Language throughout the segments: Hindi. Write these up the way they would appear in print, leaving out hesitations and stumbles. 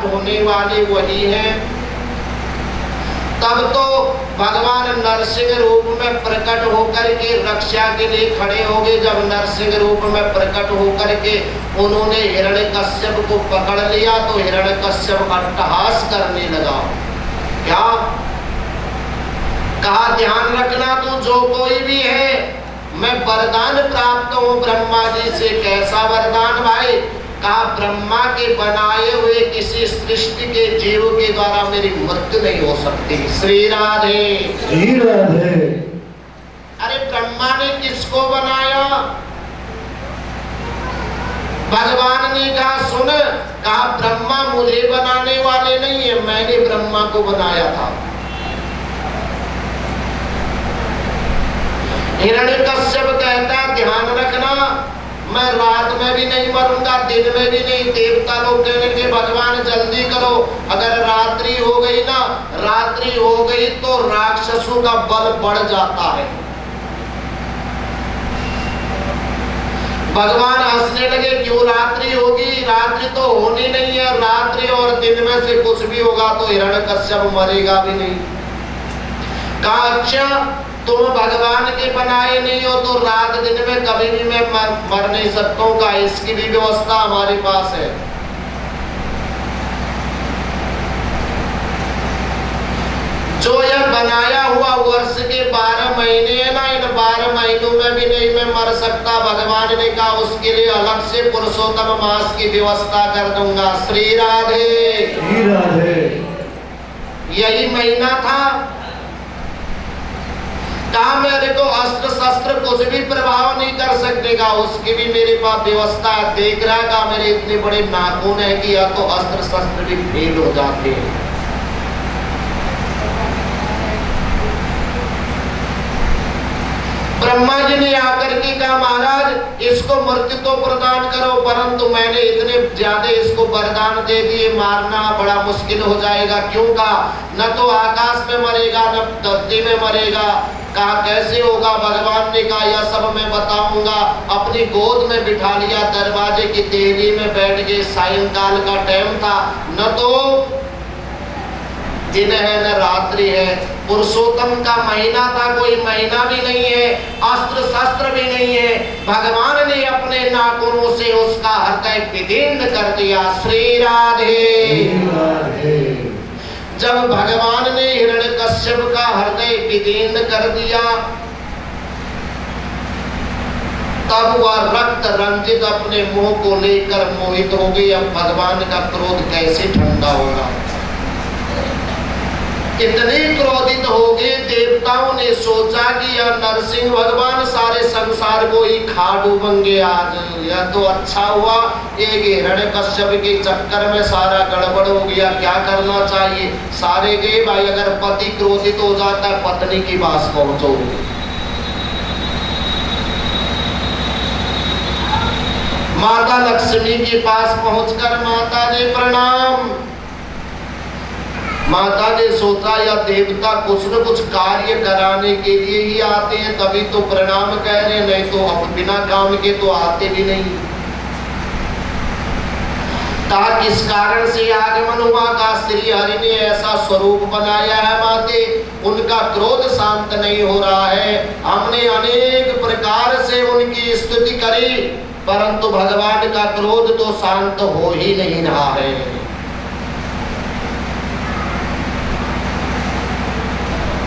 होने वाले वही हैं। तब तो भगवान नरसिंह रूप में प्रकट होकर के रक्षा के लिए खड़े हो गए। जब नरसिंह रूप में प्रकट होकर के उन्होंने हिरण्यकश्यप को पकड़ लिया तो हिरण्यकश्यप अट्टहास करने लगा। क्या कहा, ध्यान रखना तू जो कोई भी है, मैं वरदान प्राप्त हूँ ब्रह्मा जी से। कैसा वरदान भाई? कहा, ब्रह्मा के बनाए हुए किसी सृष्टि के जीव के द्वारा मेरी मृत्यु नहीं हो सकती। श्री राधे श्री राधे। अरे ब्रह्मा ने किसको बनाया? भगवान ने कहा सुन, कहा ब्रह्मा मुझे बनाने वाले नहीं है, मैंने ब्रह्मा को बनाया था। हिरण्यकश्यप कहता ध्यान रखना, मैं रात में भी नहीं मरूंगा, दिन में भी नहीं। देवता लोग कहने के भगवान जल्दी करो, अगर रात्रि हो गई ना, रात्रि हो गई तो राक्षसों का बल बढ़ जाता है। भगवान हंसने लगे, क्यों रात्रि होगी? रात्रि तो होनी नहीं है, रात्रि और दिन में से कुछ भी होगा तो हिरण्यकश्यप मरेगा भी नहीं। कहा अच्छा, तुम भगवान के बनाए नहीं हो तो रात दिन में कभी भी मैं मर नहीं सकता हूँ। का इसकी भी व्यवस्था हमारे पास है। जो यह बनाया हुआ वर्ष के 12 महीने है ना, इन 12 महीनों में भी नहीं मैं मर सकता। भगवान ने कहा उसके लिए अलग से पुरुषोत्तम मास की व्यवस्था कर दूंगा। श्री राधे श्री राधे। यही महीना था। कहा मेरे को अस्त्र शस्त्र कुछ भी प्रभाव नहीं कर सकेगा, उसकी भी मेरे पास व्यवस्था है। देख रहा का मेरे इतने बड़े नाखून है कि या तो अस्त्र शस्त्र भी फेल हो जाते हैं। ब्रह्मा जी ने आकर के कहा महाराज इसको मृत्यु तो प्रदान करो, परंतु मैंने इतने ज्यादा इसको वरदान दे दिए, मारना बड़ा मुश्किल हो जाएगा। क्यों? कहा न तो आकाश में मरेगा न धरती में मरेगा। कहा कैसे होगा? भगवान ने कहा यह सब मैं बताऊंगा। अपनी गोद में बिठा लिया, दरवाजे की देहरी में बैठ गए। सायंकाल का टाइम था, न तो दिन है न रात्रि है, पुरुषोत्तम का महीना था, कोई महीना भी नहीं है, अस्त्र शस्त्र भी नहीं है। भगवान ने अपने नाखूनों से उसका हृदय विदीर्ण कर दिया। श्री राधे। जब भगवान ने हिरण्यकश्यप का हृदय विदीर्ण कर दिया, तब वह रक्त रंजित अपने मुंह को लेकर मोहित हो गई। अब भगवान का क्रोध कैसे ठंडा होगा? इतने क्रोधित हो गए, देवताओं ने सोचा कि यह नरसिंह भगवान सारे संसार को ही खा डूबेंगे आज। यह तो अच्छा हुआ, एक हिरण्यकश्यप के चक्कर में सारा गड़बड़ हो गया। क्या करना चाहिए? सारे गए भाई, अगर पति क्रोधित हो जाता है पत्नी के पास पहुंचो। माता लक्ष्मी के पास पहुंचकर माता ने प्रणाम। माता ने सोचा या देवता कुछ न कुछ कार्य कराने के लिए ही आते हैं, तभी तो प्रणाम कह रहे, नहीं तो अब बिना काम के तो आते भी नहीं। कहा किस कारण से आगमन हुआ? का श्री हरि ने ऐसा स्वरूप बनाया है माते, उनका क्रोध शांत नहीं हो रहा है। हमने अनेक प्रकार से उनकी स्तुति करी, परंतु भगवान का क्रोध तो शांत हो ही नहीं रहा है।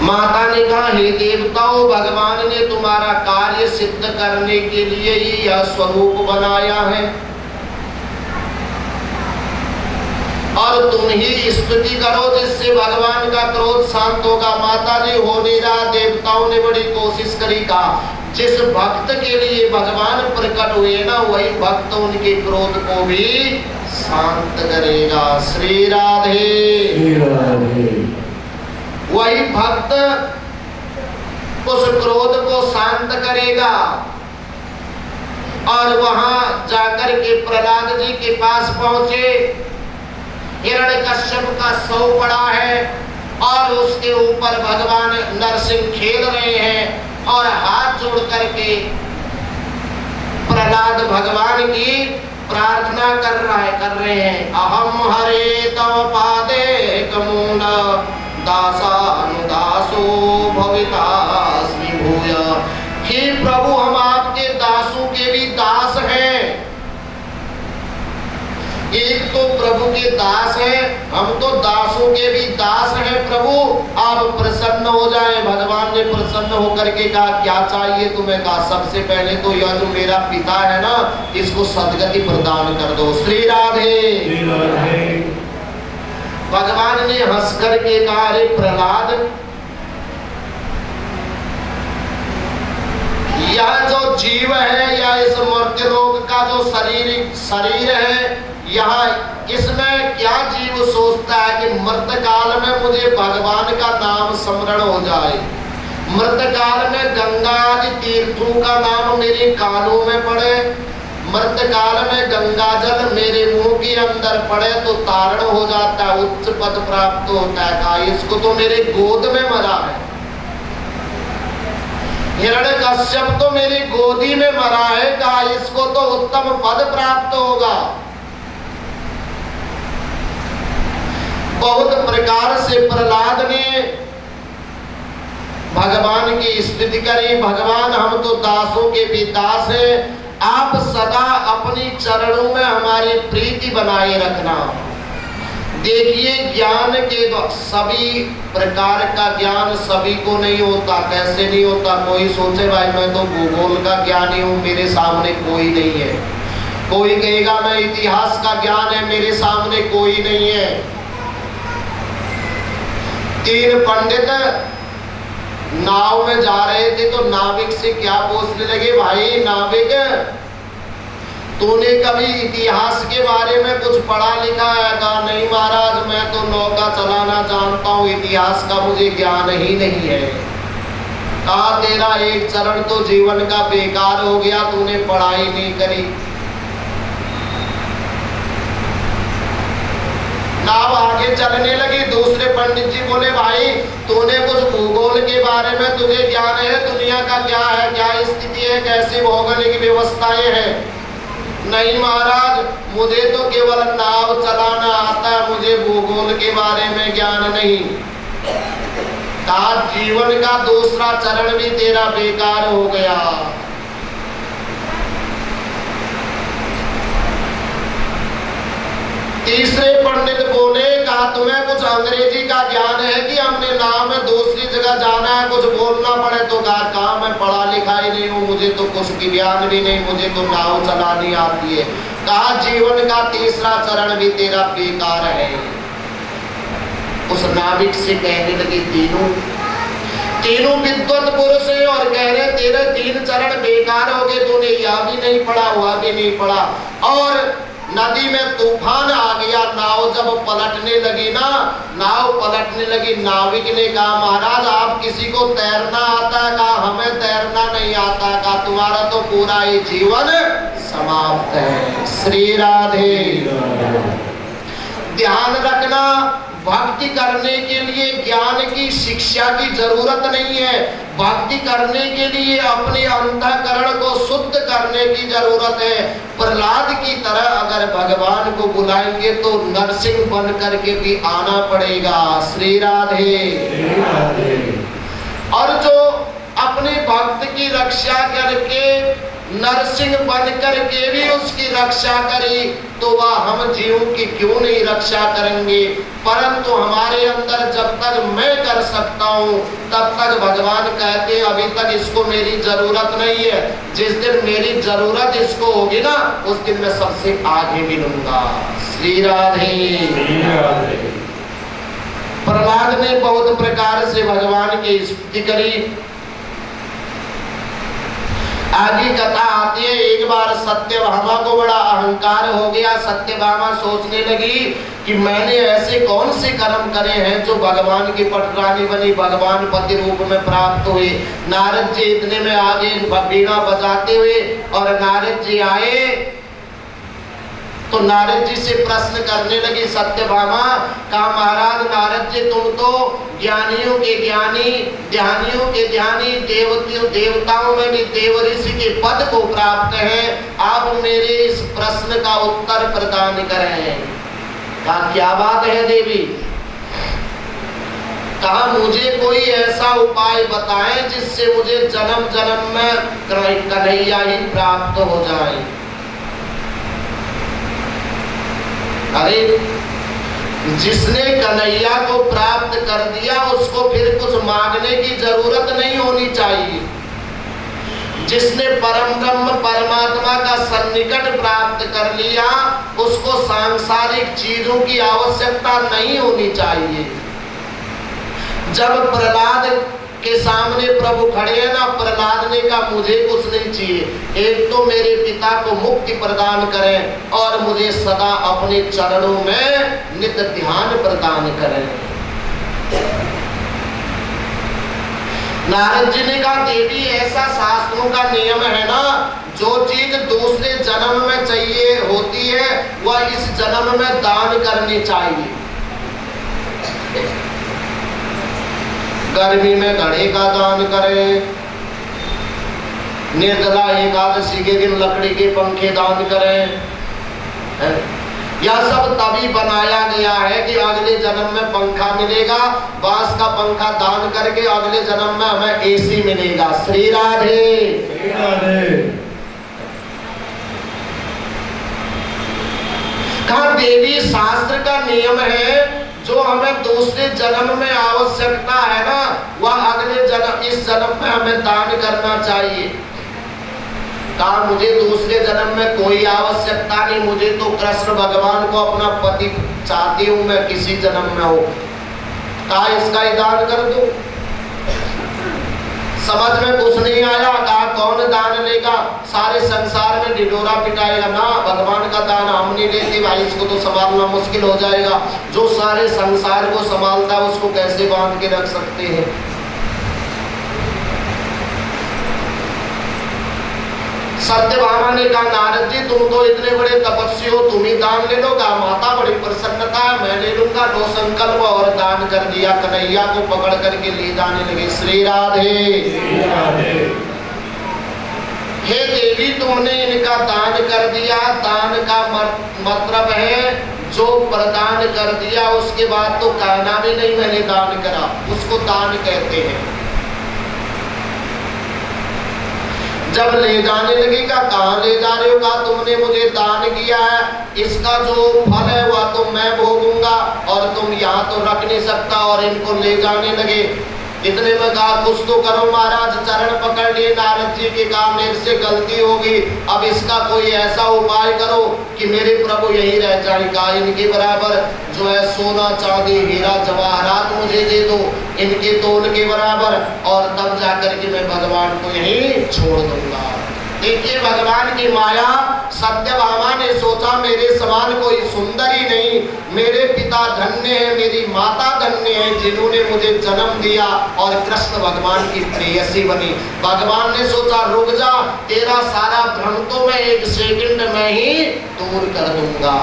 माता ने कहा हे देवताओं, भगवान ने तुम्हारा कार्य सिद्ध करने के लिए ही यह स्वरूप बनाया है और तुम ही स्तुति करो जिससे भगवान का क्रोध शांत होगा। माता जी हो नहीं रहा, देवताओं ने बड़ी कोशिश करी। कहा जिस भक्त के लिए भगवान प्रकट हुए ना, वही भक्त उनके क्रोध को भी शांत करेगा। श्री राधे। वही भक्त उस क्रोध को शांत करेगा। और वहां जाकर के प्रहलाद जी के पास पहुंचे। हिरण्यकश्यप का शव पड़ा है और उसके ऊपर भगवान नरसिंह खेल रहे हैं और हाथ जोड़ करके प्रहलाद भगवान की प्रार्थना कर रहे हैं। अहम हरे तव पादे कमूल दासानुदासो भवितास्मि भूय। हे प्रभु, हम आपके दासों के भी दास हैं। एक तो प्रभु के दास हैं, हम तो दासों के भी दास हैं। प्रभु आप प्रसन्न हो जाएं। भगवान ने प्रसन्न होकर के कहा, क्या चाहिए तुम्हें? कहा, सबसे पहले तो यह जो मेरा पिता है ना, इसको सदगति प्रदान कर दो। श्री राधे। भगवान ने हंस करके कहा, अरे प्रहलाद, यह जो जीव है या इस मर्त्य लोक का जो शरीर है, यहाँ इसमें क्या जीव सोचता है कि मृत काल में मुझे भगवान का नाम स्मरण हो जाए, मृत काल में गंगा आदि तीर्थों का नाम मेरे कानों में पड़े, मृत काल में गंगा जल मेरे मुंह के अंदर पड़े तो तारण हो जाता है, उच्च पद प्राप्त होता है। कहा, इसको तो मेरे गोद में मरा है। हिरण्यकश्यप तो मेरी गोदी में मरा है। कहा, इसको तो उत्तम पद प्राप्त होगा। बहुत प्रकार से प्रहलाद ने भगवान की स्तुति करी। भगवान, हम तो दासों के भी दास हैं, आप सदा अपनी चरणों में हमारी प्रीति बनाए रखना। देखिए, ज्ञान के सभी प्रकार का ज्ञान सभी को नहीं होता। कैसे नहीं होता? कोई सोचे भाई मैं तो भूगोल का ज्ञानी हूँ, मेरे सामने कोई नहीं है। कोई कहेगा मैं इतिहास का ज्ञान है, मेरे सामने कोई नहीं है। तीन पंडित नाव में जा रहे थे तो नाविक से क्या पूछने लगे, भाई नाविक, तूने कभी इतिहास के बारे में कुछ पढ़ा लिखा है? कहा, नहीं महाराज, मैं तो नौका चलाना जानता हूँ, इतिहास का मुझे ज्ञान ही नहीं है। कहा, तेरा एक चरण तो जीवन का बेकार हो गया, तूने पढ़ाई नहीं करी। नाव आगे चलने लगी। दूसरे पंडित जी बोले, भाई तूने कुछ भूगोल के बारे में तुझे ज्ञान है? दुनिया का क्या है, क्या स्थिति है, कैसी भौगोलिक व्यवस्थाएं हैं? नहीं महाराज, मुझे तो केवल नाव चलाना आता है, मुझे भूगोल के बारे में ज्ञान नहीं। कहा, जीवन का दूसरा चरण भी तेरा बेकार हो गया। तीसरे पंडित बोले, कहा, तुम्हें कुछ अंग्रेजी का ज्ञान है कि हमने नाव में दूसरी जगह जाना है, कुछ बोलना पड़े तो? कहा, मैं पढ़ा लिखा ही नहीं हूँ, मुझे तो कुछ ज्ञान भी नहीं, मुझे तो नाव चलानी आती है। कहा, जीवन का तीसरा चरण भी तेरा बेकार है। उस नाविक से कहने लगे, तीनों विद्वत पुरुष हैं और कह रहे तेरे तीन चरण बेकार हो गए, तूने यह भी नहीं पढ़ा, वह भी नहीं पढ़ा। और नदी में तूफान आ गया, नाव जब पलटने लगी ना, नाविक ने कहा, महाराज आप किसी को तैरना आता है? कहा, हमें तैरना नहीं आता। कहा, तुम्हारा तो पूरा ही जीवन समाप्त है। श्री राधे। ध्यान रखना, भक्ति करने के लिए ज्ञान की शिक्षा की जरूरत नहीं है। भक्ति करने के लिए अपने अंतःकरण को शुद्ध करने की जरूरत है। प्रहलाद की तरह अगर भगवान को बुलाएंगे तो नरसिंह बन करके भी आना पड़ेगा। श्री राधे। और जो अपने भक्त की रक्षा करके नरसिंह बन करके भी उसकी रक्षा करी तो वह हम जीवों की क्यों नहीं रक्षा करेंगे? परंतु हमारे अंदर जब तक मैं कर सकता हूँ तब तक भगवान कहते अभी तक इसको मेरी जरूरत नहीं है। जिस दिन मेरी जरूरत इसको होगी ना उस दिन मैं सबसे आगे मिलूंगा। श्री राधे। प्रहलाद ने बहुत प्रकार से भगवान की स्तुति करी। आगे कथा आती है, एक बार सत्यभामा को बड़ा अहंकार हो गया। सत्यभामा सोचने लगी कि मैंने ऐसे कौन से कर्म करे हैं जो भगवान की पटरानी बनी, भगवान पति रूप में प्राप्त हुए। नारद जी इतने में आगे वीणा बजाते हुए और नारद जी आए तो नारद जी से प्रश्न करने लगी सत्यभामा। कहा महाराज नारद जी, तुम तो ज्ञानियों के ज्ञानी, ध्यानियों के ध्यानी, देवताओं में भी देव ऋषि के पद को प्राप्त है, आप मेरे इस प्रश्न का उत्तर प्रदान करें। कहा क्या बात है देवी? कहा मुझे कोई ऐसा उपाय बताएं जिससे मुझे जन्म जन्म में कन्हैया ही प्राप्त हो जाए। अरे जिसने कन्हैया को प्राप्त कर दिया उसको फिर कुछ मांगने की जरूरत नहीं होनी चाहिए। जिसने परम ब्रह्म परमात्मा का सन्निकट प्राप्त कर लिया उसको सांसारिक चीजों की आवश्यकता नहीं होनी चाहिए। जब प्रहलाद के सामने प्रभु खड़े हैं ना, प्रहलाद ने कहा मुझे कुछ नहीं चाहिए, एक तो मेरे पिता को मुक्ति प्रदान करें और मुझे सदा अपने चरणों में नित्य ध्यान प्रदान करें। नारद जी ने कहा देवी ऐसा शास्त्रों का नियम है ना, जो चीज दूसरे जन्म में चाहिए होती है वह इस जन्म में दान करनी चाहिए। गर्मी में घड़े का दान करें, निर्जला एकादशी के दिन लकड़ी के पंखे दान करें। यह सब तभी बनाया गया है कि अगले जन्म में पंखा मिलेगा, बांस का पंखा दान करके अगले जन्म में हमें एसी मिलेगा। श्री राधे। श्री राधे। कहा देवी शास्त्र का नियम है जो हमें दूसरे जन्म में आवश्यकता है ना, वह अगले जन्म इस जन्म में हमें दान करना चाहिए। कहा मुझे दूसरे जन्म में कोई आवश्यकता नहीं, मुझे तो कृष्ण भगवान को अपना पति चाहती हूँ मैं किसी जन्म में हो। कहा इसका ही दान कर दो। समझ में कुछ नहीं आया। कहा कौन दान लेगा, सारे संसार में ढिढोरा पिटाएगा ना, भगवान का दान हम नहीं लेते भाई, इसको तो संभालना मुश्किल हो जाएगा। जो सारे संसार को संभालता है उसको कैसे बांध के रख सकते हैं। सत्यभामा ने कहा नारद जी तुम तो इतने बड़े तपस्वी हो, तुम ही दान ले लो। कहा माता बड़ी प्रसन्नता है, मैं ले लूंगा। दो संकल्प और दान कर दिया, कन्हैया को पकड़ करके ले जाने लगे। श्री राधे। श्री राधे। हे देवी तुमने इनका दान कर दिया। दान का मतलब है जो प्रदान कर दिया उसके बाद तो कहना भी नहीं मैंने दान करा, उसको दान कहते हैं। जब ले जाने लगेगा कहाँ ले जा रहे हो? कहा तुमने मुझे दान किया है, इसका जो फल है वह तो मैं भोगूंगा और तुम यहाँ तो रख नहीं सकता। और इनको ले जाने लगे। इतने में कहा कुछ तो करो महाराज। चरण पकड़ लिए नारद जी के। कहा मेरे से गलती होगी, अब इसका कोई ऐसा उपाय करो कि मेरे प्रभु यही रह जाए। कहा इनके बराबर जो है सोना चांदी हीरा जवाहरात मुझे दे दो, इनके तोल के बराबर, और तब जाकर के मैं भगवान को यहीं छोड़ दूंगा। देखिए भगवान की माया। सत्यभामा ने सोचा मेरे समान कोई सुंदर ही नहीं, मेरे पिता धन्य है, मेरी माता धन्य है जिन्होंने मुझे जन्म दिया और कृष्ण भगवान की प्रेयसी बनी। भगवान ने सोचा रुक जा, तेरा सारा भ्रम तो मैं एक सेकंड में ही दूर कर दूंगा।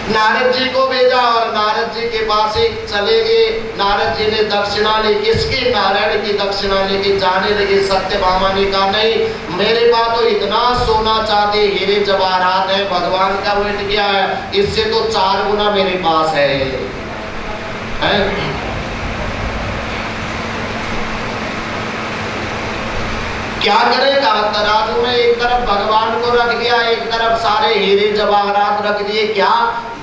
नारद जी को भेजा और नारद जी के पास ही चले गए। नारद जी ने दक्षिणा ली, किसकी? नारायण की दक्षिणा लेके जाने लगे। सत्यभामा ने कहा नहीं, मेरे पास तो इतना सोना चांदी हीरे जवाहरात है, भगवान का वेट क्या है, इससे तो 4 गुना मेरे पास है। क्या करे? कहा तराजू में एक तरफ भगवान को रख दिया, एक तरफ सारे हीरे जवाहरात रख दिए। क्या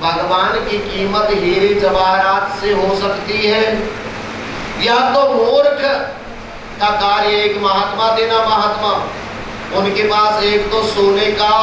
भगवान की कीमत हीरे जवाहरात से हो सकती है? यह तो मूर्ख का कार्य। एक महात्मा थे ना, महात्मा, उनके पास एक तो सोने का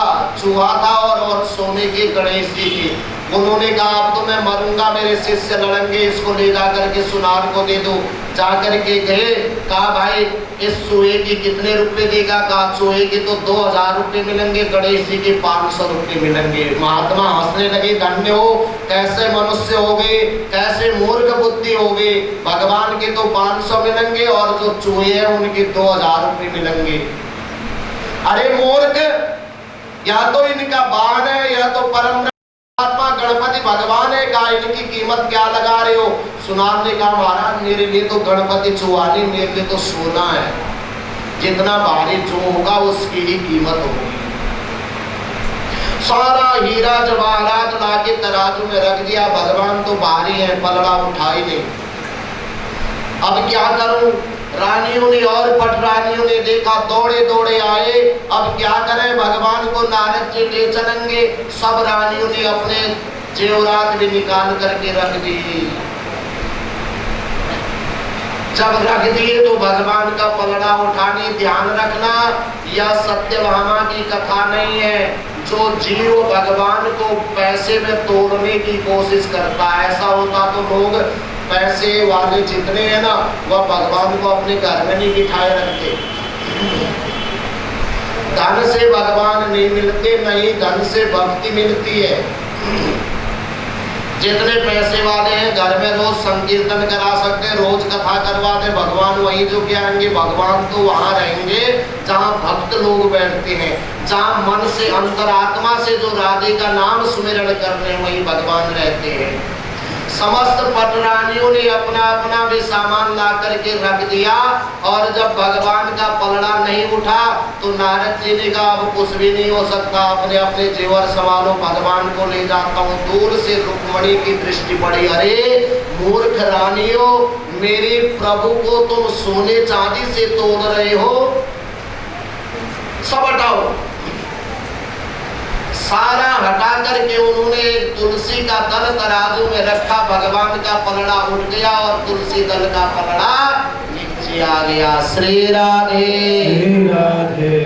चूहा था और सोने के गणेश जी थे। उन्होंने कहा अब तो मैं मरूंगा, मेरे शिष्य लड़ेंगे, इसको ले जा करके सुनार को दे दो। जा करके गए। कहा भाई इस चूहे की कितने रुपए देगा? कहा चूहे के तो 2000 रुपए मिलेंगे, गणेश जी के 500 रुपए मिलेंगे। महात्मा हंसने लगे, धन्य हो, कैसे मनुष्य हो गए, कैसे मूर्ख बुद्धि हो गई। भगवान के तो 500 मिलेंगे और जो चूहे हैं उनके 2000 रुपए मिलेंगे। अरे मूर्ख, या तो इनका बाण है या तो परम गणपति भगवान है, का इनकी कीमत क्या लगा रहे हो? सुनार ने कहा महाराज मेरे लिए तो गणपति चुवानी, मेरे लिए तो सोना है, जितना भारी जो होगा उसकी ही कीमत होगी। सारा हीरा जवाहरात लाके तराजू में रख दिया, भगवान तो भारी है, पलड़ा उठा ही नहीं। अब क्या करूं? रानियों ने और पटरानियों ने देखा, दौड़े दौड़े आए। अब क्या करें? भगवान को नारद जी ले चलेंगे। सब रानियों ने अपने जेवरात भी निकाल करके रख दिए। जब रख दिए तो भगवान का पलड़ा उठाने, ध्यान रखना यह सत्यभामा की कथा नहीं है। जो जीव भगवान को पैसे में तोड़ने की कोशिश करता है, ऐसा होता तो लोग पैसे वाले जितने हैं ना, वह भगवान को अपने घर में नहीं बिठाए रखते। धन से भगवान नहीं मिलते, नहीं धन से भक्ति मिलती है। जितने पैसे वाले हैं घर में रोज संकीर्तन करा सकते हैं, रोज कथा करवा दे, भगवान वहीं जो क्या आएंगे? भगवान तो वहां रहेंगे जहां भक्त लोग बैठते हैं, जहां मन से अंतरात्मा से जो राधे का नाम सुमिरन कर रहे हैं वहीं भगवान रहते हैं। समस्त पटरानियों ने अपना अपना भी सामान ला करके रख दिया, और जब भगवान का पलड़ा नहीं उठा तो नारद जी ने कहा अब कुछ भी नहीं हो सकता, अपने अपने जेवर संभालो, भगवान को ले जाता हूँ। दूर से रुक्मणी की दृष्टि पड़ी, अरे मूर्ख रानियों, मेरे प्रभु को तुम सोने चांदी से तोड़ रहे हो, सब हटाओ। सारा हटा करके उन्होंने एक तुलसी का दल तराजू में रखा, भगवान का पलड़ा उठ गया और तुलसी दल का पलड़ा नीचे आ गया। श्री राधे। श्री राधे।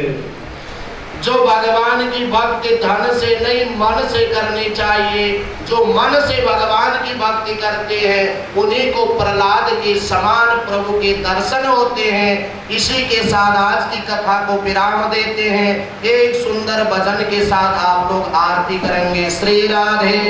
जो भगवान की भक्ति धन से नहीं मन से करनी चाहिए, जो मन से भगवान की भक्ति करते हैं उन्हीं को प्रहलाद के समान प्रभु के दर्शन होते हैं। इसी के साथ आज की कथा को विराम देते हैं। एक सुंदर भजन के साथ आप लोग आरती करेंगे। श्री राधे।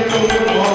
तुमको